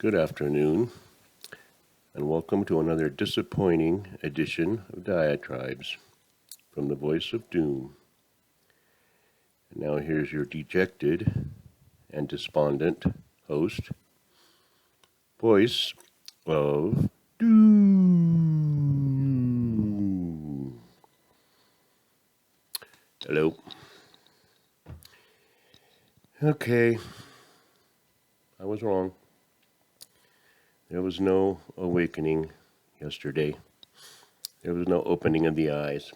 Good afternoon, and welcome to another disappointing edition of Diatribes from the Voice of Doom. And now here's your dejected and despondent host, Voice of Doom. Hello. Okay, I was wrong. There was no awakening yesterday. There was no opening of the eyes.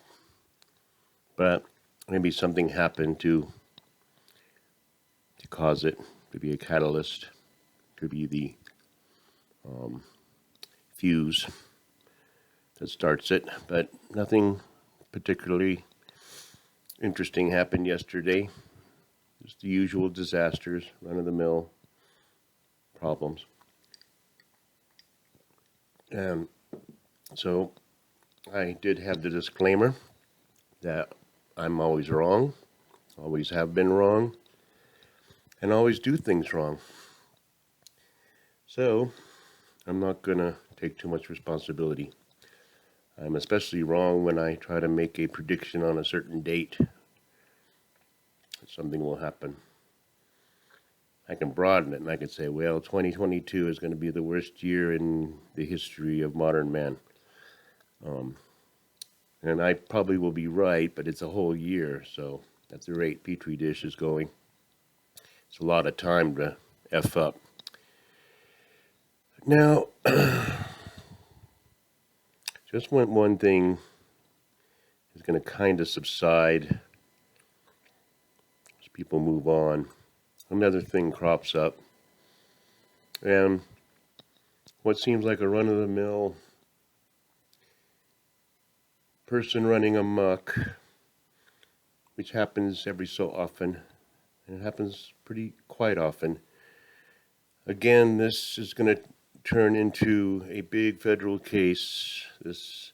But maybe something happened to cause it, to be a catalyst, to be the fuse that starts it. But nothing particularly interesting happened yesterday. Just the usual disasters, run-of-the-mill problems. So I did have the disclaimer that I'm always wrong, always have been wrong, and always do things wrong. So I'm not going to take too much responsibility. I'm especially wrong when I try to make a prediction on a certain date that something will happen. I can broaden it and I can say, well, 2022 is going to be the worst year in the history of modern man. And I probably will be right, but it's a whole year, so at the rate Petri dish is going, it's a lot of time to F up. Now, just when one thing is going to kind of subside as people move on, another thing crops up. And what seems like a run-of-the-mill person running amok, which happens every so often, and it happens quite often. Again, this is going to turn into a big federal case, this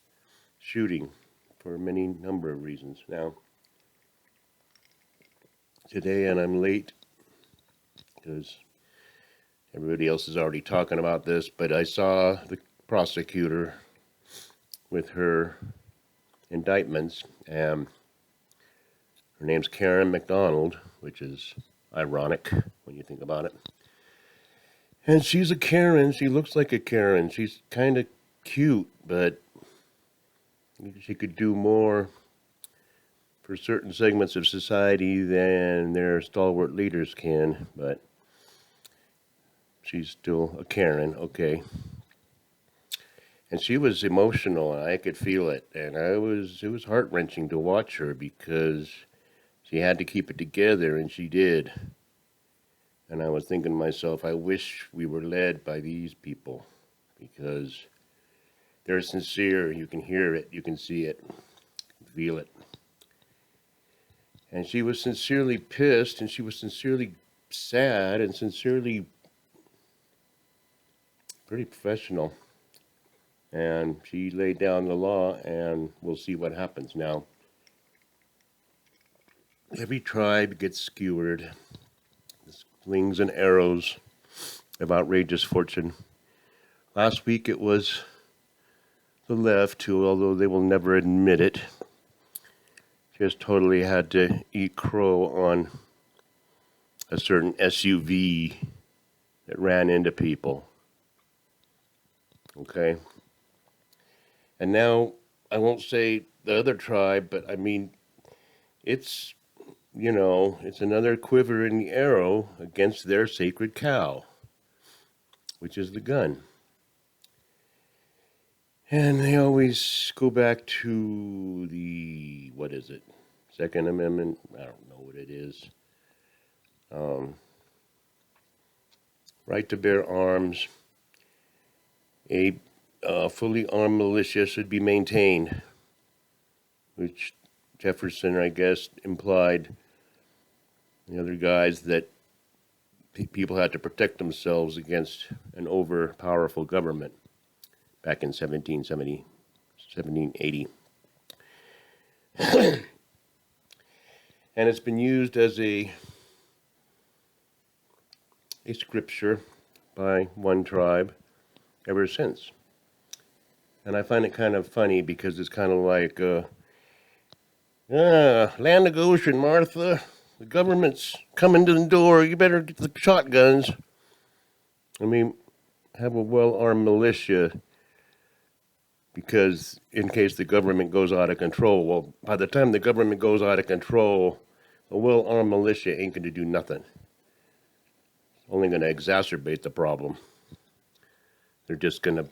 shooting, for many number of reasons. Now, today, and I'm late because everybody else is already talking about this, but I saw the prosecutor with her indictments. Her name's Karen McDonald, which is ironic when you think about it. And she's a Karen. She looks like a Karen. She's kind of cute, but she could do more for certain segments of society than their stalwart leaders can, but she's still a Karen, okay. And she was emotional, and I could feel it. And it was heart-wrenching to watch her because she had to keep it together, and she did. And I was thinking to myself, I wish we were led by these people because they're sincere. You can hear it, you can see it, feel it. And she was sincerely pissed, and she was sincerely sad, and sincerely pretty professional. And she laid down the law, and we'll see what happens. Now, every tribe gets skewered. Slings and arrows of outrageous fortune. Last week it was the left who, although they will never admit it, just totally had to eat crow on a certain SUV that ran into people. Okay? And now, I won't say the other tribe, but I mean, it's another quiver in the arrow against their sacred cow, which is the gun. And they always go back to the, Second Amendment? I don't know what it is. Right to bear arms. A fully armed militia should be maintained, which Jefferson, I guess, implied the other guys that people had to protect themselves against an over-powerful government back in 1780. And it's been used as a scripture by one tribe ever since. And I find it kind of funny because it's kind of like, land of Goshen, Martha. The government's coming to the door. You better get the shotguns. I mean, have a well-armed militia because in case the government goes out of control. Well, by the time the government goes out of control, a well-armed militia ain't going to do nothing. It's only going to exacerbate the problem. They're just going to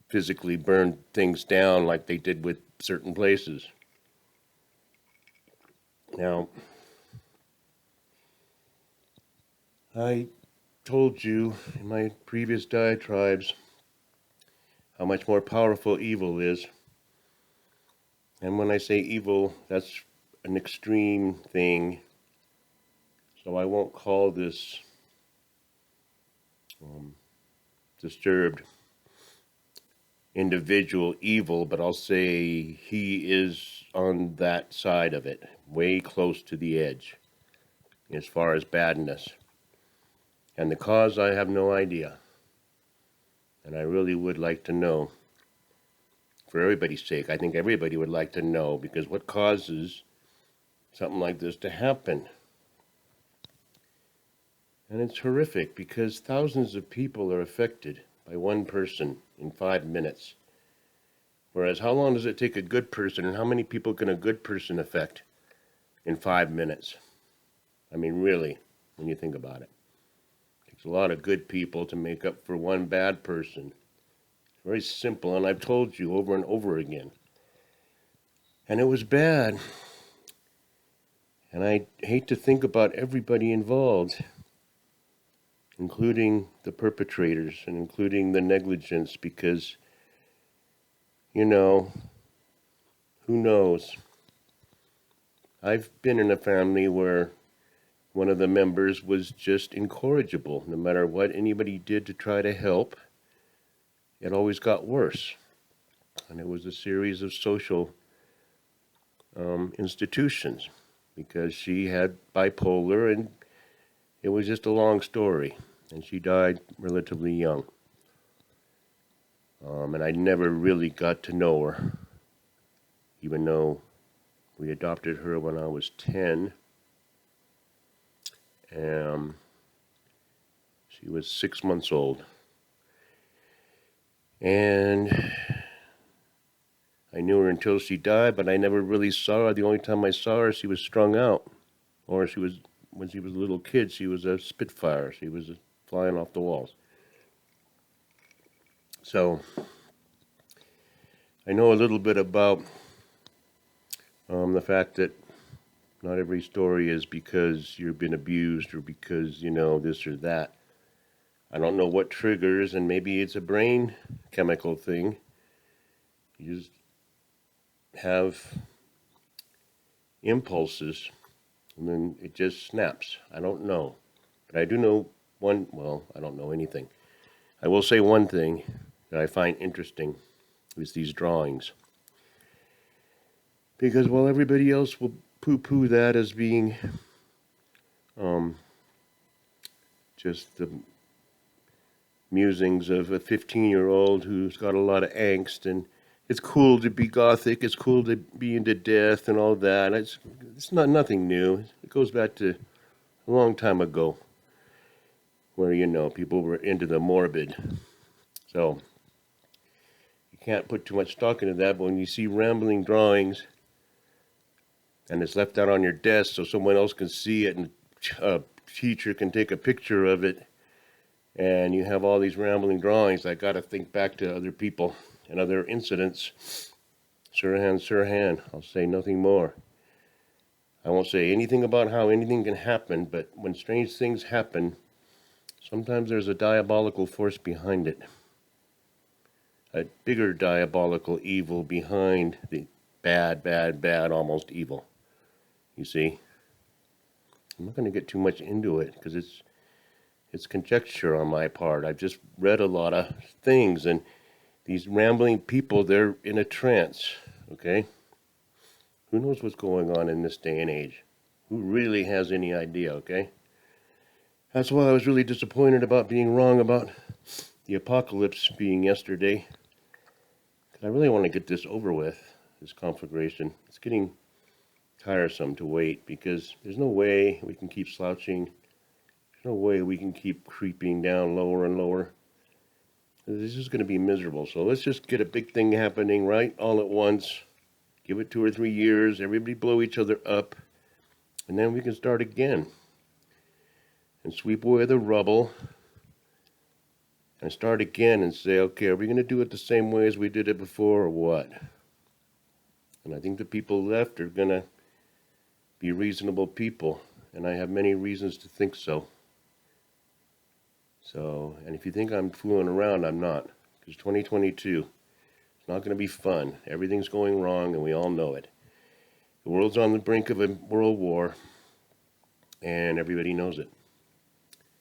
physically burn things down like they did with certain places. Now, I told you in my previous diatribes how much more powerful evil is. And when I say evil, that's an extreme thing. So I won't call this disturbed individual evil, but I'll say he is on that side of it, way close to the edge, as far as badness. And the cause, I have no idea. And I really would like to know. For everybody's sake, I think everybody would like to know, because what causes something like this to happen? And it's horrific, because thousands of people are affected by one person in 5 minutes. Whereas how long does it take a good person, and how many people can a good person affect in 5 minutes? I mean, really, when you think about it. It takes a lot of good people to make up for one bad person. It's very simple, and I've told you over and over again. And it was bad. And I hate to think about everybody involved, including the perpetrators and including the negligence, because, you know, who knows? I've been in a family where one of the members was just incorrigible. No matter what anybody did to try to help, it always got worse. And it was a series of social institutions, because she had bipolar, and it was just a long story. And she died relatively young. And I never really got to know her, even though we adopted her when I was 10. She was 6 months old. And I knew her until she died, but I never really saw her. The only time I saw her, she was strung out. Or when she was a little kid, she was a Spitfire. She was flying off the walls. So I know a little bit about the fact that not every story is because you've been abused or because, this or that. I don't know what triggers, and maybe it's a brain chemical thing. You just have impulses, and then it just snaps. I don't know. But I do know I don't know anything. I will say one thing that I find interesting is these drawings. Because while everybody else will poo-poo that as being just the musings of a 15-year-old who's got a lot of angst, and it's cool to be gothic, it's cool to be into death and all that. It's nothing new. It goes back to a long time ago where, people were into the morbid. So you can't put too much stock into that, but when you see rambling drawings and it's left out on your desk so someone else can see it and a teacher can take a picture of it, and you have all these rambling drawings, I got to think back to other people and other incidents. Sirhan, I'll say nothing more. I won't say anything about how anything can happen, but when strange things happen, sometimes there's a diabolical force behind it. A bigger diabolical evil behind the bad, almost evil. You see? I'm not going to get too much into it because it's conjecture on my part. I've just read a lot of things, and these rambling people, they're in a trance, okay? Who knows what's going on in this day and age? Who really has any idea, okay? That's why I was really disappointed about being wrong about the apocalypse being yesterday. Because I really want to get this over with, this conflagration. It's getting tiresome to wait because there's no way we can keep slouching. There's no way we can keep creeping down lower and lower. This is going to be miserable. So let's just get a big thing happening right all at once. Give it 2 or 3 years. Everybody blow each other up. And then we can start again. And sweep away the rubble. And start again and say, okay, are we going to do it the same way as we did it before or what? And I think the people left are going to be reasonable people. And I have many reasons to think so. And if you think I'm fooling around, I'm not. Because 2022, it's not going to be fun. Everything's going wrong, and we all know it. The world's on the brink of a world war, and everybody knows it.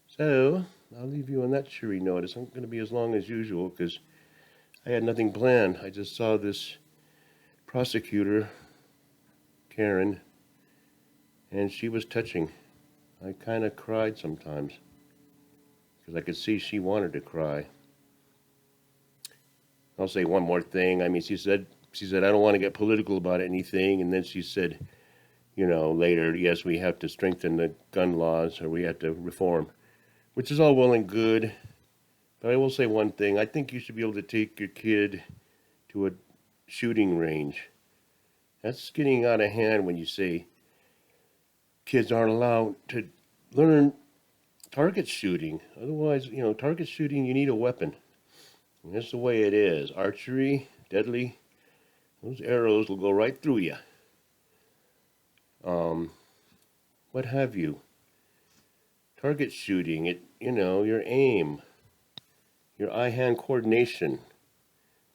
So, I'll leave you on that cheery note. It's not going to be as long as usual, because I had nothing planned. I just saw this prosecutor, Karen, and she was touching. I kind of cried sometimes. Because I could see she wanted to cry. I'll say one more thing. I mean, she said, I don't want to get political about anything. And then she said, later, yes, we have to strengthen the gun laws or we have to reform, which is all well and good. But I will say one thing. I think you should be able to take your kid to a shooting range. That's getting out of hand when you say kids aren't allowed to learn target shooting. Otherwise, target shooting, you need a weapon. And that's the way it is. Archery, deadly. Those arrows will go right through you. What have you? Target shooting, your aim, your eye-hand coordination.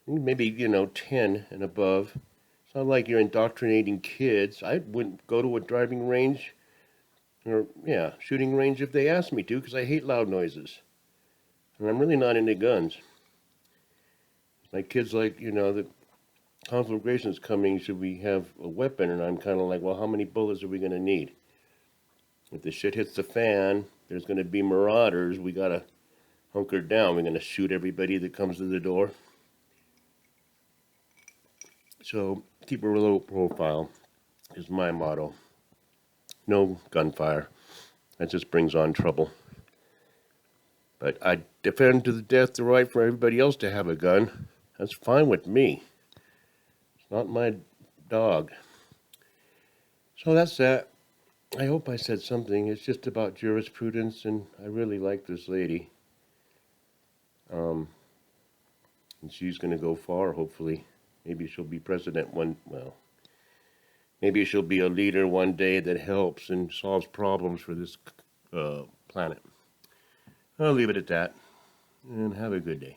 Maybe, 10 and above. It's not like you're indoctrinating kids. I wouldn't go to a driving range or, shooting range if they asked me to, because I hate loud noises. And I'm really not into guns. My kid's like, the conflagration's coming, should we have a weapon? And I'm kind of like, well, how many bullets are we going to need? If the shit hits the fan, there's going to be marauders. We got to hunker down. We're going to shoot everybody that comes to the door. So keep a low profile is my motto. No gunfire. That just brings on trouble. But I defend to the death the right for everybody else to have a gun. That's fine with me. It's not my dog. So that's that. I hope I said something. It's just about jurisprudence, and I really like this lady. And she's going to go far, hopefully. Maybe she'll be president maybe she'll be a leader one day that helps and solves problems for this planet. I'll leave it at that, and have a good day.